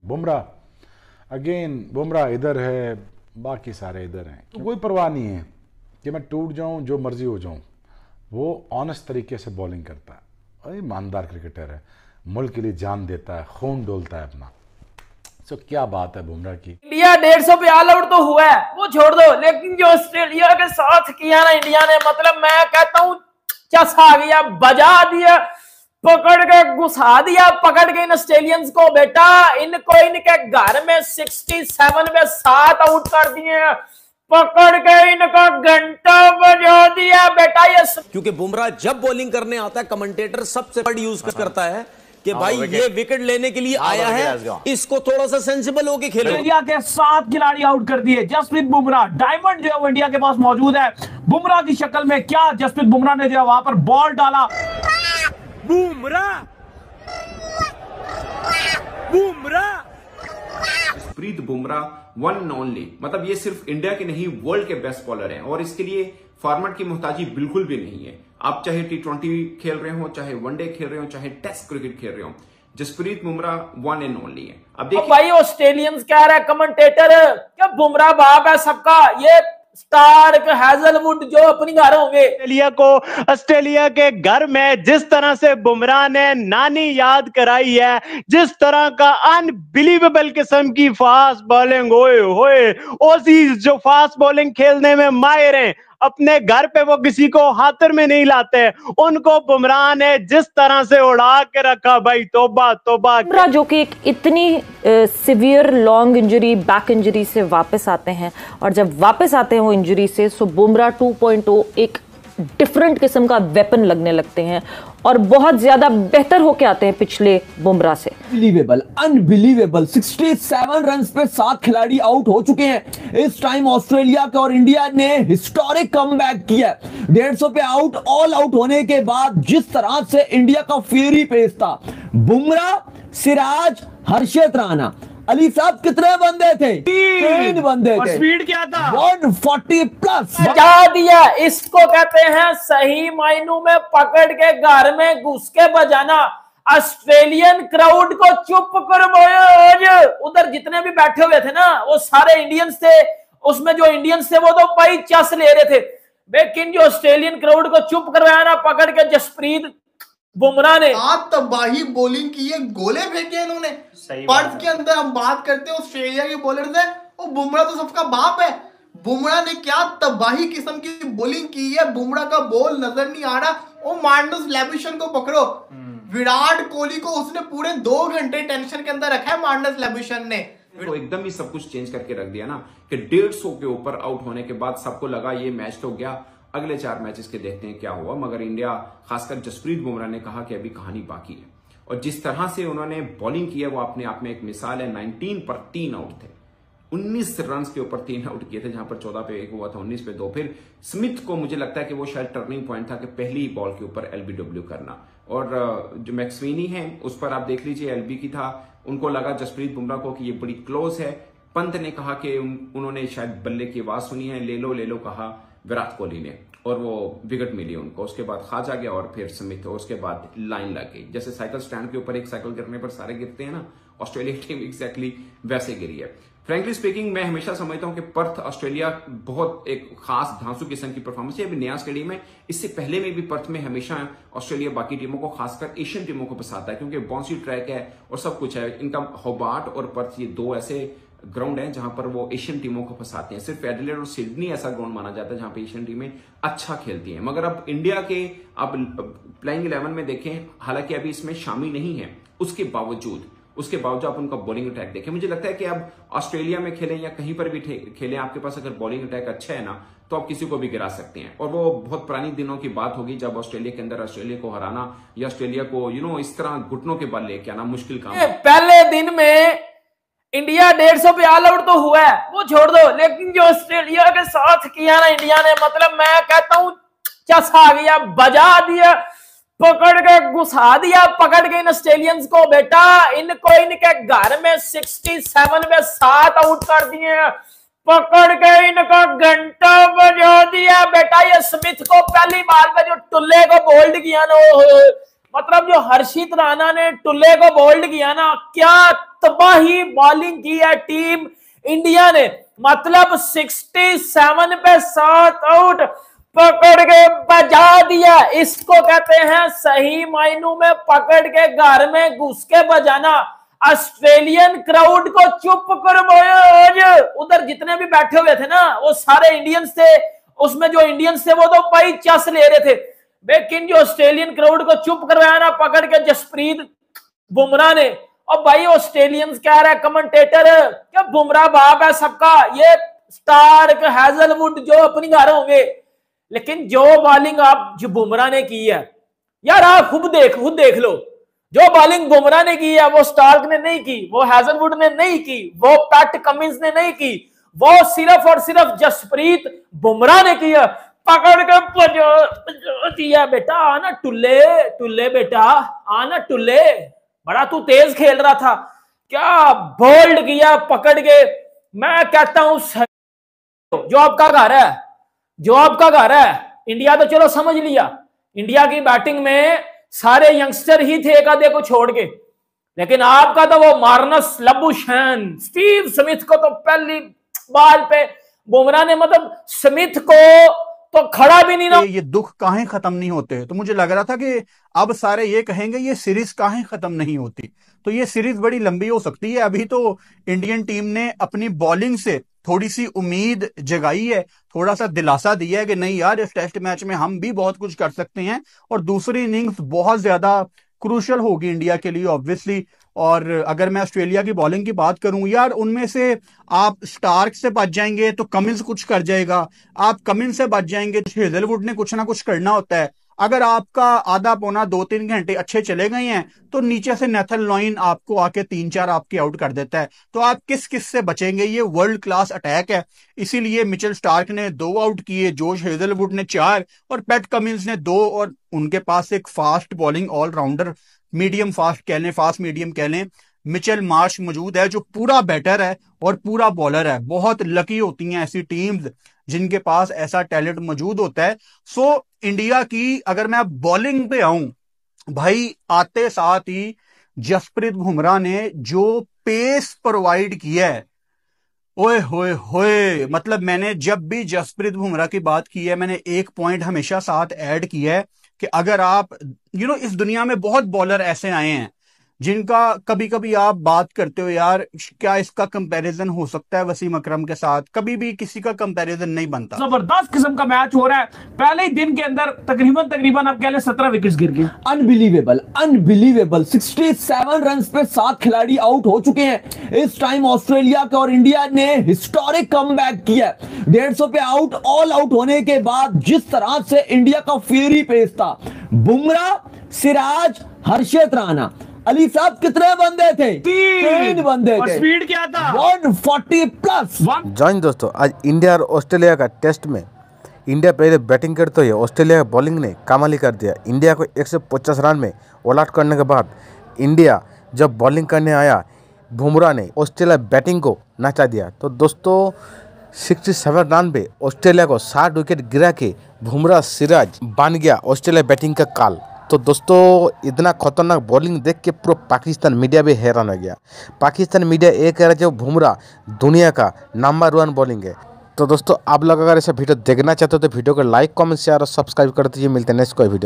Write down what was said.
Bumrah again, Bumrah इधर है, बाकी सारे इधर हैं, तो कोई परवाह नहीं है कि मैं टूट जाऊं, जो मर्जी हो जाऊं। वो ऑनेस्ट तरीके से बॉलिंग करता है, ईमानदार क्रिकेटर है, मुल्क के लिए जान देता है, खून डोलता है अपना। तो क्या बात है बुमराह की। इंडिया 150 पे ऑल आउट तो हुआ है, वो छोड़ दो, लेकिन जो ऑस्ट्रेलिया के साथ किया ना इंडिया ने, मतलब मैं कहता हूं चसा गया, बजा दिया, पकड़ के घुसा दिया, पकड़ के इन ऑस्ट्रेलियंस को। बेटा इनको इनके घर में 67 में 7 आउट कर दिए, पकड़ के इनका घंटा बजा दिया बेटा। ये क्योंकि बुमराह जब बॉलिंग करने आता है, कमेंटेटर सबसे बड़ा यूज करता है कि भाई ये विकेट लेने के लिए आया है, इसको थोड़ा सा सेंसिबल होके खेलो। इंडिया के 7 खिलाड़ी आउट कर दिए। जसप्रीत बुमराह, डायमंड जो है वो इंडिया के पास मौजूद है। बुमराह की शक्ल में क्या जसप्रीत बुमराह ने जो है वहां पर बॉल डाला। Jasprit Bumrah one and only, मतलब ये सिर्फ इंडिया के नहीं वर्ल्ड के बेस्ट बॉलर हैं, और इसके लिए फॉर्मेट की मुहताजी बिल्कुल भी नहीं है। आप चाहे T20 खेल रहे हो, चाहे वनडे खेल रहे हो, चाहे टेस्ट क्रिकेट खेल रहे हो, Jasprit Bumrah one and only है। अब देखिए भाई ऑस्ट्रेलियंस कह रहा है कमेंटेटर क्या बुमराह बाप है सबका, ये स्टार्क हैजलवुड जो अपनी घर होंगे। ऑस्ट्रेलिया के घर में जिस तरह से बुमराह ने नानी याद कराई है, जिस तरह का अनबिलीवेबल किस्म की फास्ट बॉलिंग, ओए होए, ओसीज जो फास्ट बॉलिंग खेलने में माहिर हैं, अपने घर पे वो किसी को हाथर में नहीं लाते, उनको बुमराह ने जिस तरह से उड़ा के रखा, भाई तौबा तौबा। बुमराह जो कि एक इतनी severe long injury, back injury से वापस आते हैं, और जब वापस आते हैं वो इंजरी से, सो बुमराह 2.0 एक डिफरेंट किस्म का वेपन लगने लगते हैं और बहुत ज्यादा बेहतर होके आते हैं पिछले बुमराह से। अनबिलीवेबल 67 रन पे 7 खिलाड़ी आउट हो चुके हैं इस टाइम ऑस्ट्रेलिया के, और इंडिया ने हिस्टोरिक कमबैक किया। 150 पे आउट, ऑल आउट होने के बाद जिस तरह से इंडिया का फेरी पेस था, बुमराह, सिराज, हर्षित राणा, अली साहब कितने बंदे थे? 3 बंदे थे। और स्पीड क्या था? 140 प्लस। बजा दिया, इसको कहते हैं सही मायनों में पकड़ के घर में घुस के बजाना। ऑस्ट्रेलियन क्राउड को चुप करवाया। उधर जितने भी बैठे हुए थे ना, वो सारे इंडियंस थे, उसमें जो इंडियंस थे वो तो भाई चस ले रहे थे, लेकिन जो ऑस्ट्रेलियन क्राउड को चुप करवाया ना पकड़ के जसप्रीत बुमराह ने, तबाही बॉलिंग की है, गोले फेंके इन्होंने। पर्थ के अंदर हम बात करते हैं ऑस्ट्रेलिया के बॉलर से, और बुमराह तो सबका बाप है। बुमराह ने क्या तबाही किस्म की बॉलिंग की है, बुमराह का बॉल नजर नहीं आ रहा। ओ मार्नस लेब्यूशन को पकड़ो, विराट कोहली को उसने पूरे 2 घंटे टेंशन के अंदर रखा है मार्नस लेब्यूशन ने। तो एकदम ही सब कुछ चेंज करके रख दिया ना, कि 150 के ऊपर आउट होने के बाद सबको लगा ये मैच तो गया, अगले 4 मैचेस के देखते हैं क्या हुआ। मगर इंडिया, खासकर जसप्रीत बुमराह ने कहा कि अभी कहानी बाकी है, और जिस तरह से उन्होंने बॉलिंग की है वो अपने आप में एक मिसाल है। 19 पर 3 आउट थे, 19 रन के ऊपर 3 आउट किए थे, जहां पर 14 पे 1 हुआ था, 19 पे 2। फिर स्मिथ को मुझे लगता है कि वो शायद टर्निंग पॉइंट था कि पहली बॉल के ऊपर LBW करना। और जो मैक्सवेनी है उस पर आप देख लीजिए, LB की था, उनको लगा जसप्रीत बुमराह को कि ये बड़ी क्लोज है। पंत ने कहा कि उन्होंने शायद बल्ले की आवाज सुनी है, ले लो कहा विराट कोहली ने, और वो विकेट मिली उनको। उसके बाद खाजा गया और फिर स्मिथ, और उसके बाद लाइन लग गई। जैसे साइकिल स्टैंड के ऊपर एक साइकिल गिरने पर सारे गिरते हैं ना, ऑस्ट्रेलिया टीम एग्जैक्टली वैसे गिरी है। फ्रैंकली स्पीकिंग, मैं हमेशा समझता हूं कि पर्थ ऑस्ट्रेलिया बहुत एक खास धांसू किस्म की परफॉर्मेंस है। अभी नया स्टेडियम है, इससे पहले में भी पर्थ में हमेशा ऑस्ट्रेलिया बाकी टीमों को, खासकर एशियन टीमों को पसाता है, क्योंकि बाउंसी ट्रैक है और सब कुछ है। इनका होबार्ट और पर्थ, ये 2 ऐसे ग्राउंड है जहां पर वो एशियन टीमों को फंसाते हैं। सिर्फ एडिलेड और सिडनी ऐसा ग्राउंड माना जाता है जहां पे एशियन टीमें अच्छा खेलती हैं। मगर अब इंडिया के आप प्लेइंग 11 में देखें, हालांकि अभी इसमें शामिल नहीं है, उसके बावजूद आप उनका बॉलिंग अटैक देखें, मुझे लगता है कि अब ऑस्ट्रेलिया में खेलें या कहीं पर भी खेलें, आपके पास अगर बॉलिंग अटैक अच्छा है ना, तो आप किसी को भी गिरा सकते हैं। और वो बहुत पुरानी दिनों की बात होगी जब ऑस्ट्रेलिया के अंदर ऑस्ट्रेलिया को हराना या ऑस्ट्रेलिया को इस तरह घुटनों के बल लेके आना मुश्किल काम है। पहले दिन में इंडिया 150 पे ऑल आउट तो हुआ है, वो छोड़ दो, लेकिन जो ऑस्ट्रेलिया के साथ किया ना इंडिया ने, मतलब मैं कहता हूं चसा गया, बजा दिया, पकड़ के घुसा दिया, पकड़ के इन ऑस्ट्रेलियंस को। बेटा इनको इनके घर में 67 में 7 आउट कर दिए, पकड़ के इनका घंटा बजा दिया बेटा। ये स्मिथ को पहली बार में जो टुल्ले को बोल्ड किया ना, मतलब जो हर्षित राणा ने टुल्ले को बोल्ड किया ना, क्या तबाही बॉलिंग की है टीम इंडिया ने। मतलब 67 पे 7 आउट पकड़ के बजा दिया। इसको कहते हैं सही मायनों में पकड़ के घर में घुस के बजाना। ऑस्ट्रेलियन क्राउड को चुप करवाया। उधर जितने भी बैठे हुए थे ना वो सारे इंडियंस थे, उसमें जो इंडियंस थे वो तो भाई चस ले रहे थे, लेकिन जो ऑस्ट्रेलियन क्राउड को चुप करवाया ना पकड़ के जसप्रीत बुमराह ने। और भाई ऑस्ट्रेलियंस कह रहा है कमेंटेटर क्या बुमराह बाप है सबका, ये स्टार्क हैजलवुड जो अपनी घर होंगे, लेकिन जो बॉलिंग आप जो बुमराह ने की है यार आप खुद देख लो। जो बॉलिंग बुमराह ने की है वो स्टार्क ने नहीं की, वो हैजलवुड ने नहीं की, वो पैट कमिंस ने नहीं की, वो सिर्फ और सिर्फ जसप्रीत बुमराह ने किया। पकड़ के दिया बेटा, आना टुल्ले बेटा, आना टुल्ले, बड़ा तू तेज खेल रहा था, क्या बोल्ड किया पकड़ के। मैं कहता हूं जो आपका घर है, इंडिया तो चलो समझ लिया, इंडिया की बैटिंग में सारे यंगस्टर ही थे एक आधे को छोड़ के, लेकिन आपका तो वो मार्नस लबुशैन, स्टीव स्मिथ को तो पहली बाल पे बुमराह ने मतलब स्मिथ को तो खड़ा भी नहीं ना। ये दुख काहे खत्म नहीं होते, तो मुझे लग रहा था कि अब सारे ये कहेंगे ये सीरीज काहे खत्म नहीं होती, तो ये सीरीज बड़ी लंबी हो सकती है। अभी तो इंडियन टीम ने अपनी बॉलिंग से थोड़ी सी उम्मीद जगाई है, थोड़ा सा दिलासा दिया है कि नहीं यार इस टेस्ट मैच में हम भी बहुत कुछ कर सकते हैं, और दूसरी इनिंग्स बहुत ज्यादा क्रूशियल होगी इंडिया के लिए ऑब्वियसली। और अगर मैं ऑस्ट्रेलिया की बॉलिंग की बात करूं यार, उनमें से आप स्टार्क से बच जाएंगे तो कमिंस कुछ कर जाएगा, आप कमिंस से बच जाएंगे तो हेजलवुड ने कुछ ना कुछ करना होता है। अगर आपका आधा पौना 2-3 घंटे अच्छे चले गए हैं तो नीचे से नेथन लॉइन आपको आके 3-4 आपके आउट कर देता है, तो आप किस से बचेंगे। ये वर्ल्ड क्लास अटैक है, इसीलिए मिचेल स्टार्क ने 2 आउट किए, जोश हेजलवुड ने 4 और पैट कमिंस ने 2, और उनके पास एक fast bowling all rounder, medium fast कह लें, फास्ट मीडियम कह लें, मिचेल मार्श मौजूद है जो पूरा बैटर है और पूरा बॉलर है। बहुत लकी होती हैं ऐसी टीम्स जिनके पास ऐसा टैलेंट मौजूद होता है। सो इंडिया की अगर मैं बॉलिंग पे आऊं भाई, आते साथ ही जसप्रीत बुमराह ने जो पेस प्रोवाइड किया है, ओए होए होए, मतलब मैंने जब भी जसप्रीत बुमराह की बात की है मैंने एक पॉइंट हमेशा साथ ऐड किया है कि अगर आप इस दुनिया में बहुत बॉलर ऐसे आए हैं जिनका कभी कभी आप बात करते हो यार क्या इसका कंपैरिजन हो सकता है वसीम अकरम के साथ, कभी भी किसी का कंपैरिजन नहीं बनता। जबरदस्त किस्म का मैच हो रहा है, पहले ही दिन के अंदर तकरीबन आप कह लें 17 विकेट्स गिर गए। अनबिलीवेबल 67 रन पे 7 खिलाड़ी आउट हो चुके हैं इस टाइम ऑस्ट्रेलिया के, और इंडिया ने हिस्टोरिक कमबैक किया। 150 पे आउट, ऑल आउट होने के बाद जिस तरह से इंडिया का फेरी पेस था, बुमराह, सिराज, हर्षित राणा, अली साहब कितने बंदे थे? 3 बंदे और थे। स्पीड क्या था? 140 प्लस। जॉइन दोस्तों, आज इंडिया और ऑस्ट्रेलिया का टेस्ट में इंडिया पहले बैटिंग करते हुए ऑस्ट्रेलिया की बॉलिंग ने कमाल कर दिया। इंडिया को 150 रन में ऑल आउट करने के बाद इंडिया जब बॉलिंग करने आया, बुमराह ने ऑस्ट्रेलिया बैटिंग को नचा दिया। तो दोस्तों 67 रन पे ऑस्ट्रेलिया को 60 विकेट गिरा के बुमराह सिराज बन गया ऑस्ट्रेलिया बैटिंग का काल। तो दोस्तों इतना खतरनाक बॉलिंग देख के पूरा पाकिस्तान मीडिया भी हैरान हो गया। पाकिस्तान मीडिया ये कह रहा है बुमराह दुनिया का नंबर 1 बॉलिंग है। तो दोस्तों आप लोग अगर ऐसा वीडियो देखना चाहते हो तो वीडियो को लाइक, कमेंट, शेयर और सब्सक्राइब कर दीजिए। मिलते हैं नेक्स्ट कोई वीडियो।